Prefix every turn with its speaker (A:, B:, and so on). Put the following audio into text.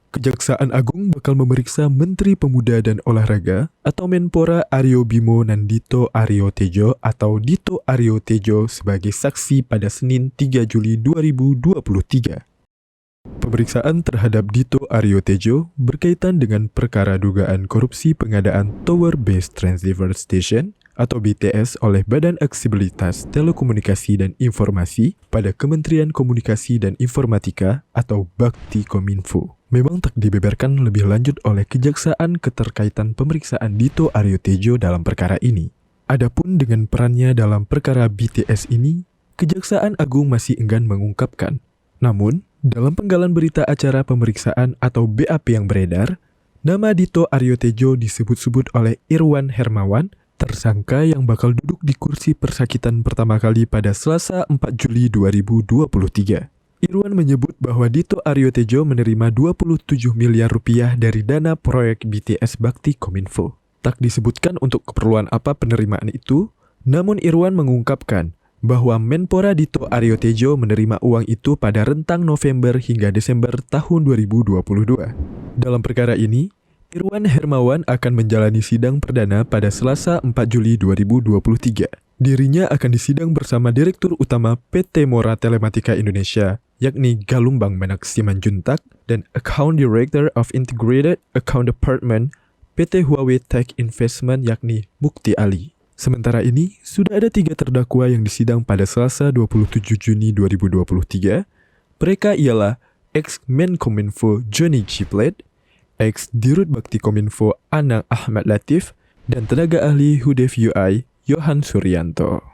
A: Kejaksaan Agung bakal memeriksa Menteri Pemuda dan Olahraga atau Menpora Aryo Bimo Nandito Aryo Tejo atau Dito Aryo Tejo sebagai saksi pada Senin 3 Juli 2023. Pemeriksaan terhadap Dito Aryo Tejo berkaitan dengan perkara dugaan korupsi pengadaan Tower Base Transceiver Station atau BTS oleh Badan Aksesibilitas Telekomunikasi dan Informasi pada Kementerian Komunikasi dan Informatika atau Bakti Kominfo. Memang tak dibeberkan lebih lanjut oleh Kejaksaan keterkaitan pemeriksaan Dito Aryo Tejo dalam perkara ini. Adapun dengan perannya dalam perkara BTS ini, Kejaksaan Agung masih enggan mengungkapkan. Namun, dalam penggalan berita acara pemeriksaan atau BAP yang beredar, nama Dito Aryo Tejo disebut-sebut oleh Irwan Hermawan, tersangka yang bakal duduk di kursi persakitan pertama kali pada Selasa 4 Juli 2023. Irwan menyebut bahwa Dito Aryo Tejo menerima 27 miliar rupiah dari dana proyek BTS Bakti Kominfo. Tak disebutkan untuk keperluan apa penerimaan itu, namun Irwan mengungkapkan bahwa Menpora Dito Aryo Tejo menerima uang itu pada rentang November hingga Desember tahun 2022. Dalam perkara ini, Irwan Hermawan akan menjalani sidang perdana pada Selasa 4 Juli 2023. Dirinya akan disidang bersama Direktur Utama PT Mora Telematika Indonesia, yakni Galumbang Menak Simanjuntak, dan Account Director of Integrated Account Department PT Huawei Tech Investment, yakni Mukti Ali. Sementara ini, sudah ada 3 terdakwa yang disidang pada Selasa 27 Juni 2023. Mereka ialah ex-Menkominfo Johnny Chiplet, ex-Dirut Bakti Kominfo Anang Ahmad Latif, dan tenaga ahli Hudef UI Yohan Suryanto.